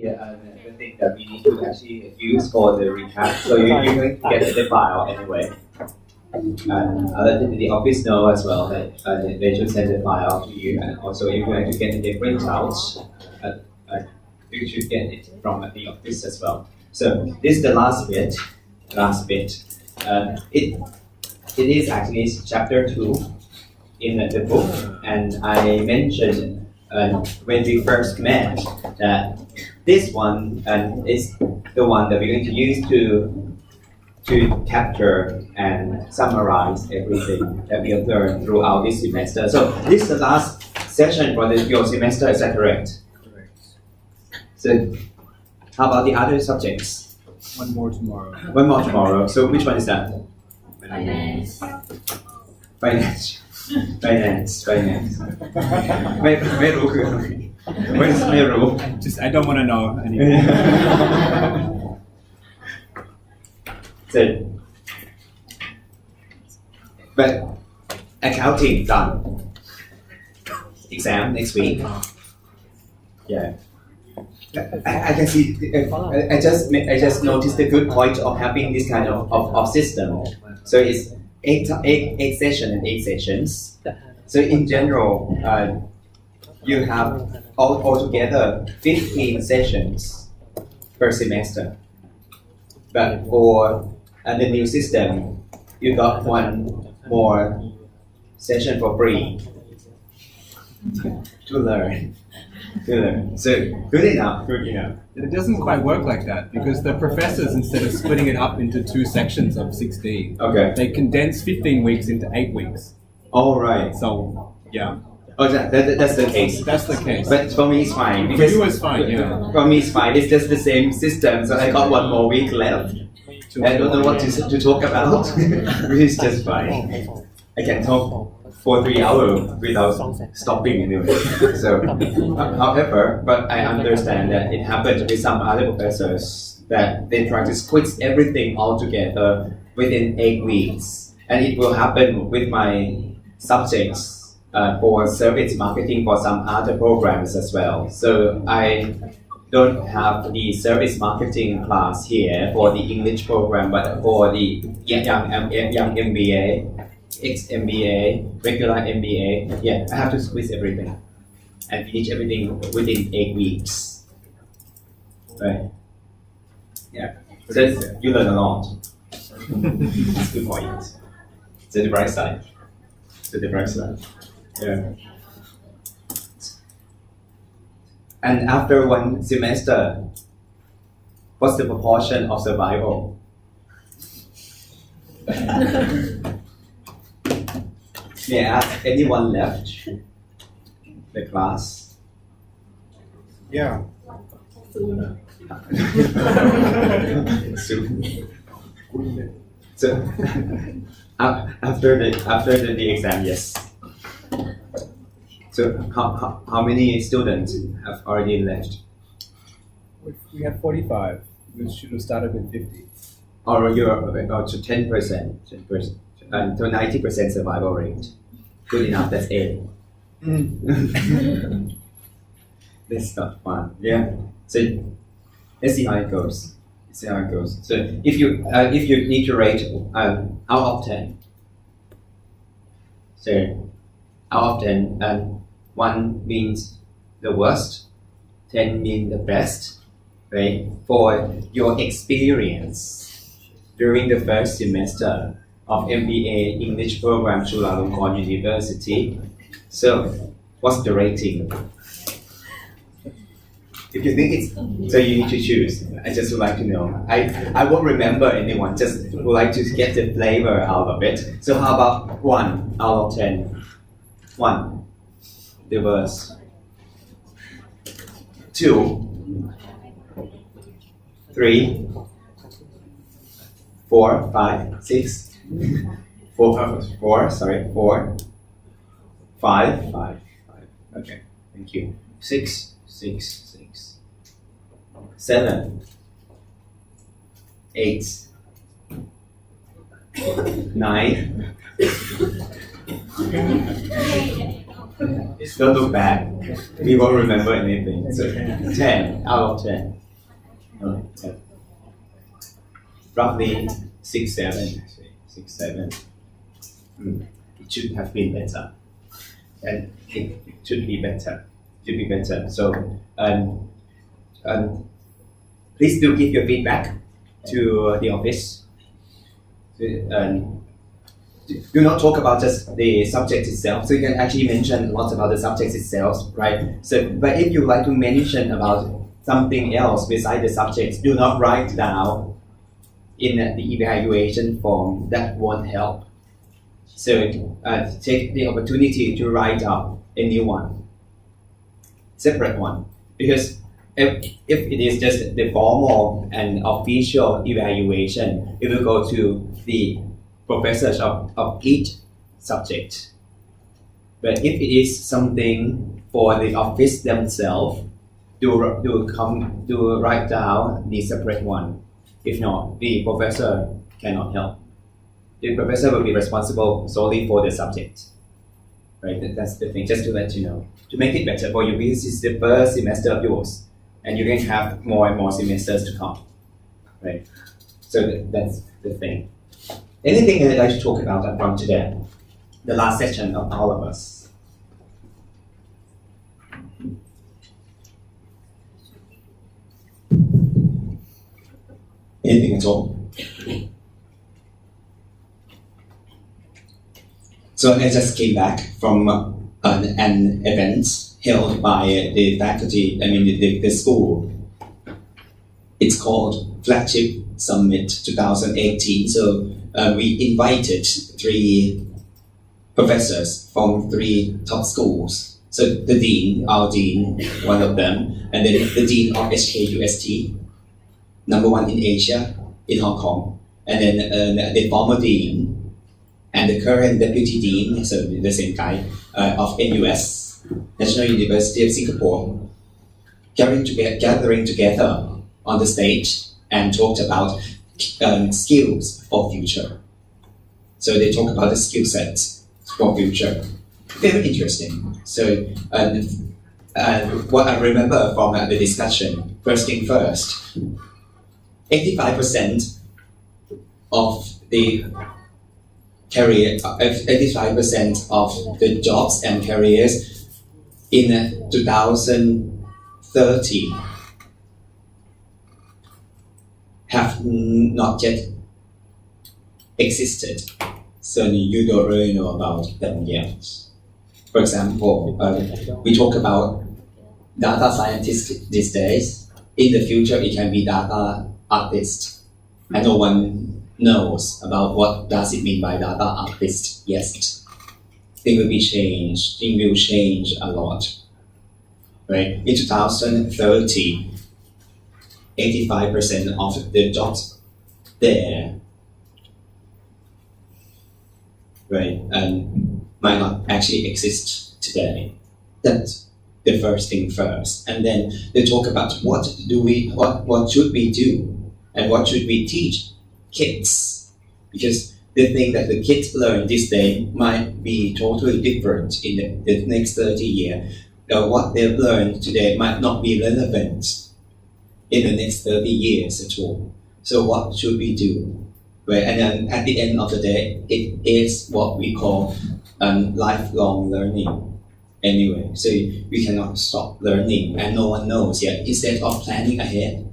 the thing that we need to actually use for the recap. So you're going to get the file anyway. Let the office know as well that they should send the file to you, and also you're going to get the printouts. You should get it from the office as well. So this is the last bit. It is actually chapter 2 in the book, and I mentioned when we first met that this one is the one that we're going to use to capture and summarize everything that we have learned throughout this semester. So this is the last session for your semester, is that correct? Correct. So how about the other subjects? One more tomorrow. One more tomorrow. So which one is that? Finance. Finance. ไม่รู้คืออะไรไม่รู้ I don't want to know anymore. So, but accounting done. Exam next week. Yeah. I can see. I just noticed the good point of having this kind of system. So it's eight sessions and 8 sessions. So in general, you have altogether 15 sessions per semester. But for the new system, you got one more session for free to learn. So good enough. It doesn't quite work like that because the professors, instead of splitting it up into 2 sections of 16, Okay. they condense 15 weeks into 8 weeks. All right. So, yeah, Oh, that's the case. that's the case. But for me, it's fine. For Because you, it's fine, yeah. For me, it's fine. It's just the same system. So I got one more week left. I don't know what to talk about. It's just fine. I can talk for 3 hours without stopping anyway. So, however, but I understand that it happened with some other professors that they try to squeeze everything all together within 8 weeks. And it will happen with my subjects for service marketing for some other programs as well. So I don't have the service marketing class here for the English program, but for the young MBA, ex-MBA, regular MBA, I have to squeeze everything and finish everything within 8 weeks. Right? Yeah. So you learn a lot. That's a good point. So the bright side. Yeah. And after one semester, what's the proportion of survival? May I ask anyone left the class? Yeah. Soon. So after the exam, yes. So how many students have already left? We have 45. We should have started with 50. Or you're about to 10%, and to 90% survival rate. Good enough, that's A. That's not fun. Yeah. So let's see how it goes. So if you need to rate out of 10. So out of 10, 1 means the worst, 10 means the best, right? For your experience during the first semester of MBA English program Chulalongkorn University. So what's the rating? If you think it's, so you need to choose. I just would like to know. I won't remember anyone, just would like to get the flavor out of it. So how about 1 out of 10? 1, the worst. 2, 3, 4, 5, 6, 4, 5. Okay, thank you. 6, 7, 8, 9, Don't look back. We won't remember anything. So 10 out of 10. No, 10. Roughly 6, 7. 6, 7. It should have been better. And it should be better. Should be better. So please do give your feedback to the office. Do not talk about just the subject itself. So you can actually mention a lot about the subject itself, right? So, but if you like to mention about something else besides the subject, do not write down in the evaluation form. That won't help. So take the opportunity to write up a new one, separate one, because if it is just the formal and official evaluation, it will go to the professors of each subject. But if it is something for the office themselves, do write down the separate one. If not, the professor cannot help. The professor will be responsible solely for the subject. Right? That's the thing, just to let you know. To make it better for you, because it's the first semester of yours, and you can have more and more semesters to come. Right? So that's the thing. Anything that I should talk about from today? The last session of all of us. Anything at all? So I just came back from an event held by the faculty, the school. It's called Flagship Summit 2018. So we invited 3 professors from 3 top schools. So the dean, our dean, one of them, and then the dean of HKUST, number 1 in Asia, in Hong Kong, and then the former dean and the current deputy dean, so the same guy, of NUS, National University of Singapore, gathering together on the stage and talked about skills for future. So they talk about the skill sets for future. Very interesting. So what I remember from the discussion, first thing first, 85% of the career, 85% of the jobs and careers in 2030 have not yet existed. So you don't really know about them yet. For example, we talk about data scientists these days. In the future, it can be data artist. And no one knows about what does it mean by data artist yet. Things will be changed. Things will change a lot. Right? In 2030, 85% of the jobs there, right, and might not actually exist today. That's the first thing first. And then they talk about what should we do and what should we teach kids, because the thing that the kids learn this day might be totally different in the next 30 years. What they've learned today might not be relevant in the next 30 years at all. So what should we do? Right? And then at the end of the day, it is what we call lifelong learning. Anyway, so we cannot stop learning, and no one knows yet. Instead of planning ahead,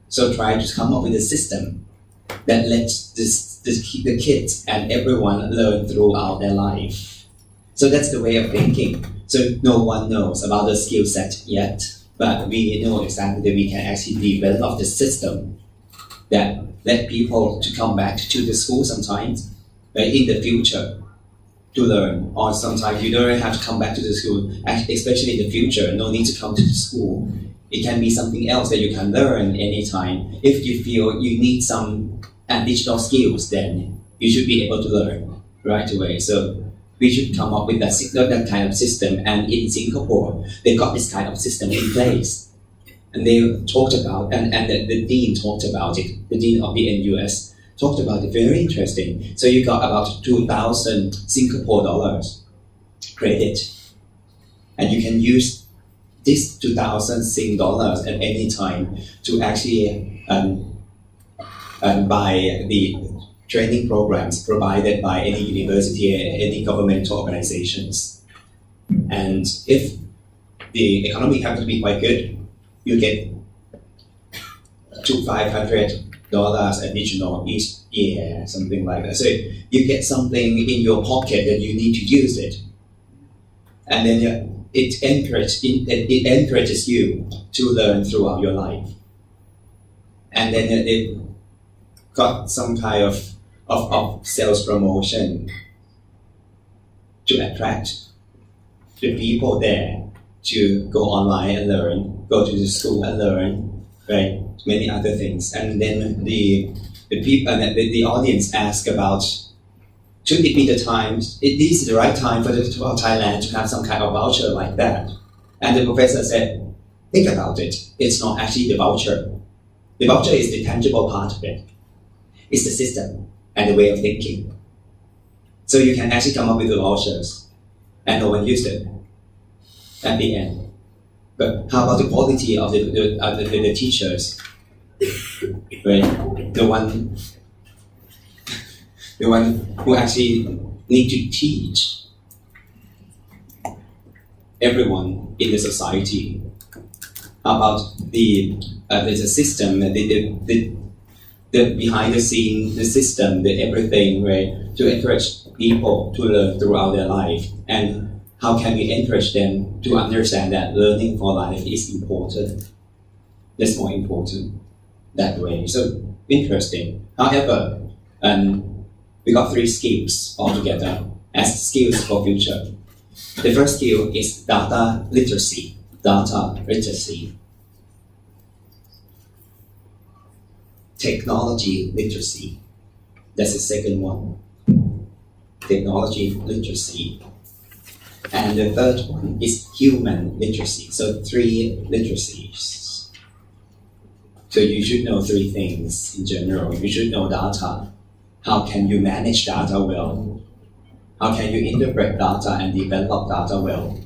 so try to come up with a system that lets the kids and everyone learn throughout their life. So that's the way of thinking. So no one knows about the skill set yet, but we know exactly that we can actually develop the system that let people to come back to the school sometimes, but in the future to learn, or sometimes you don't have to come back to the school, especially in the future, no need to come to the school. It can be something else that you can learn anytime. If you feel you need some additional skills, then you should be able to learn right away. So we should come up with that kind of system. And in Singapore, they got this kind of system in place. And they talked about, and the dean talked about it, the dean of the NUS talked about it, very interesting. So you got about 2,000 Singapore dollars credit and you can use this 2,000 Sing dollars at any time to actually buy the training programs provided by any university and any governmental organizations. And if the economy happens to be quite good, you get to $500 additional each year, something like that. So you get something in your pocket that you need to use it, and then it encourages you to learn throughout your life, and then it got some kind of sales promotion to attract the people there to go online and learn, go to the school and learn, right? Many other things. And then the people, the audience ask about, should it be the time, this is the right time for Thailand to have some kind of voucher like that? And the professor said, think about it. It's not actually the voucher. The voucher is the tangible part of it. It's the system and the way of thinking. So you can actually come up with the vouchers and no one used it at the end. But how about the quality of the teachers? Right? The one who actually need to teach everyone in the society about the system, the behind the scene, the system, the everything, right? To encourage people to learn throughout their life, and how can we encourage them to understand that learning for life is important? That's more important that way. So interesting. However, we got 3 skills altogether as skills for future. The first skill is data literacy. Data literacy. Technology literacy. That's the second one. Technology literacy. And the third one is human literacy. So 3 literacies. So you should know 3 things in general. You should know data. How can you manage data well? How can you interpret data and develop data well?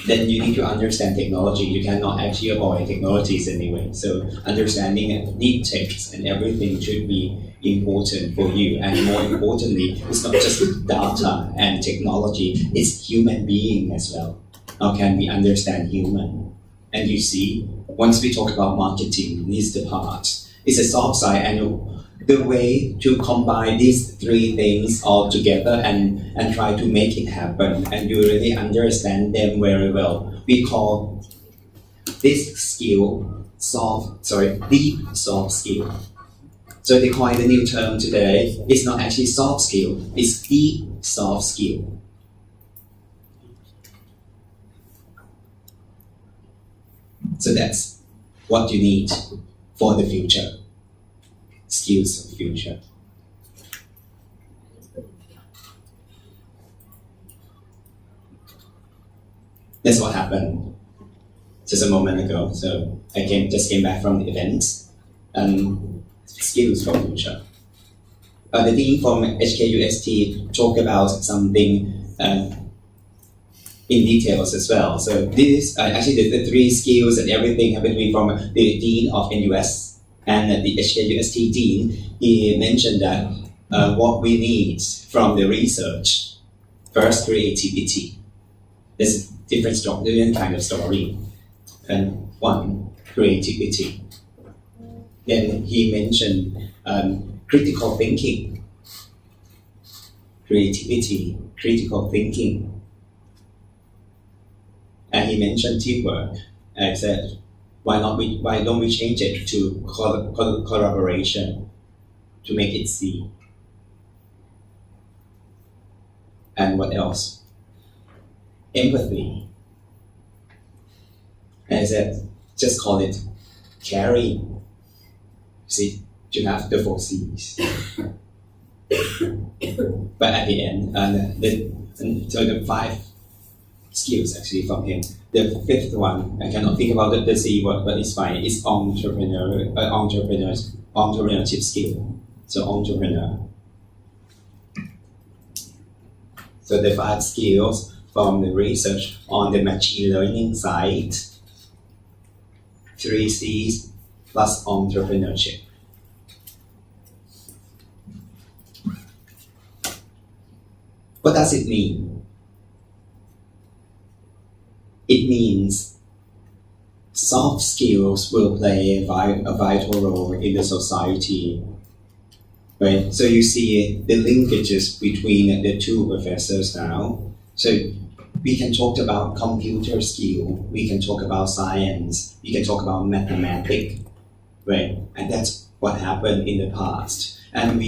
Then you need to understand technology. You cannot actually avoid technologies anyway. So understanding deep text and everything should be important for you. And more importantly, it's not just data and technology, it's human being as well. How can we understand human? And you see, once we talk about marketing, this is the part. It's a soft side, and the way to combine these 3 things all together and try to make it happen, and you really understand them very well. We call this skill deep soft skill. So they coined the new term today. It's not actually soft skill, it's deep soft skill. So that's what you need for the future. Skills of the future. That's what happened just a moment ago. So I just came back from the event. Skills for future. The dean from HKUST talked about something in details as well. So this actually the 3 skills and everything happened to be from the dean of NUS. And the HKUST dean, he mentioned that what we need from the research, first creativity. There's a different kind of story. And 1, creativity. Then he mentioned critical thinking. Creativity, critical thinking. And he mentioned teamwork. And I said, why don't we change it to collaboration to make it C? And what else? Empathy. And I said, just call it caring. See, to have the 4 C's. But at the end, so the 5 skills actually from him. The 5th one, I cannot think about the C word, but it's fine. It's entrepreneurship skill. So entrepreneur. So the 5 skills from the research on the machine learning side, 3Cs plus entrepreneurship. What does it mean? It means soft skills will play a vital role in the society. Right? So you see the linkages between the two professors now. So we can talk about computer skill, we can talk about science, we can talk about mathematics, right? And that's what happened in the past. And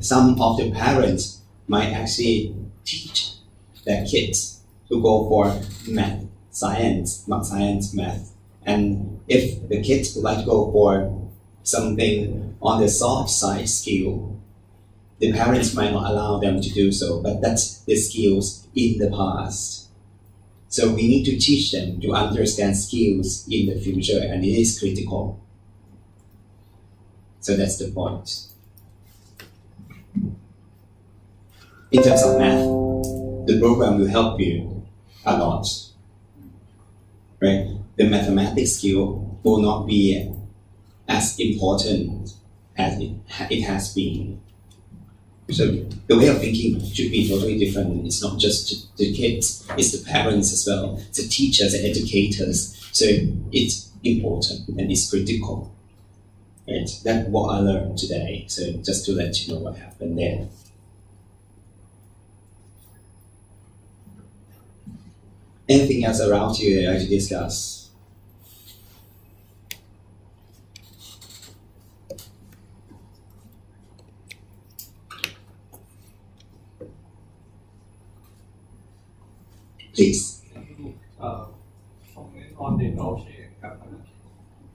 some of the parents might actually teach their kids to go for science, math. And if the kids would like to go for something on the soft side skill, the parents might not allow them to do so, but that's the skills in the past. So we need to teach them to understand skills in the future, and it is critical. So that's the point. In terms of math, the program will help you a lot. Right? The mathematics skill will not be as important as it has been. So the way of thinking should be totally different. It's not just the kids, it's the parents as well, it's the teachers and educators. So it's important and it's critical. Right? That's what I learned today. So just to let you know what happened there. Anything else around you that you like to discuss? Please. Comment on the Dolce & Gabbana.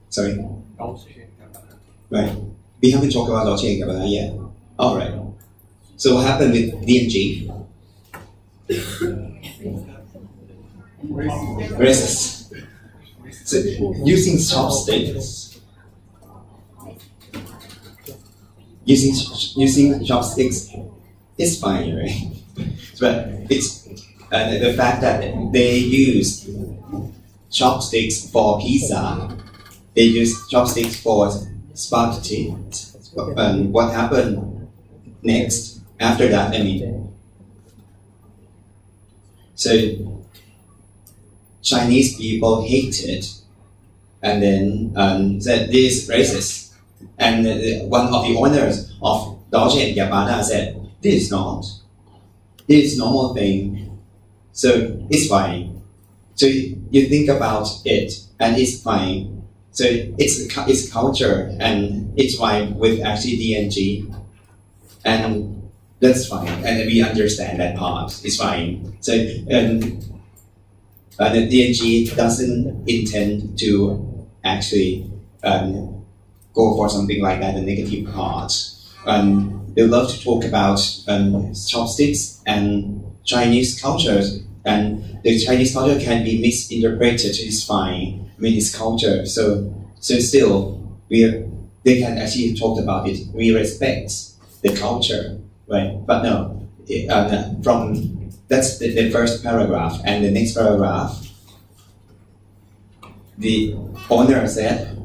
Sorry? Dolce & Gabbana. Right. We haven't talked about Dolce & Gabbana yet. All right. So what happened with D&G? Racist. So using chopsticks. Using chopsticks is fine, right? But it's the fact that they use chopsticks for pizza, they use chopsticks for spaghetti. What happened next after that? So Chinese people hate it, and then said this is racist. And one of the owners of Dolce & Gabbana said, this is not. This is normal thing. So it's fine. So you think about it, and it's fine. So it's culture, and it's fine with actually D&G, and that's fine. And we understand that part. It's fine. So the D&G doesn't intend to actually go for something like that, the negative part. They love to talk about chopsticks and Chinese cultures, and the Chinese culture can be misinterpreted. It's fine. I mean, it's culture. So still, they can actually talk about it. We respect the culture, right? But no, that's the first paragraph, and the next paragraph, the owner said,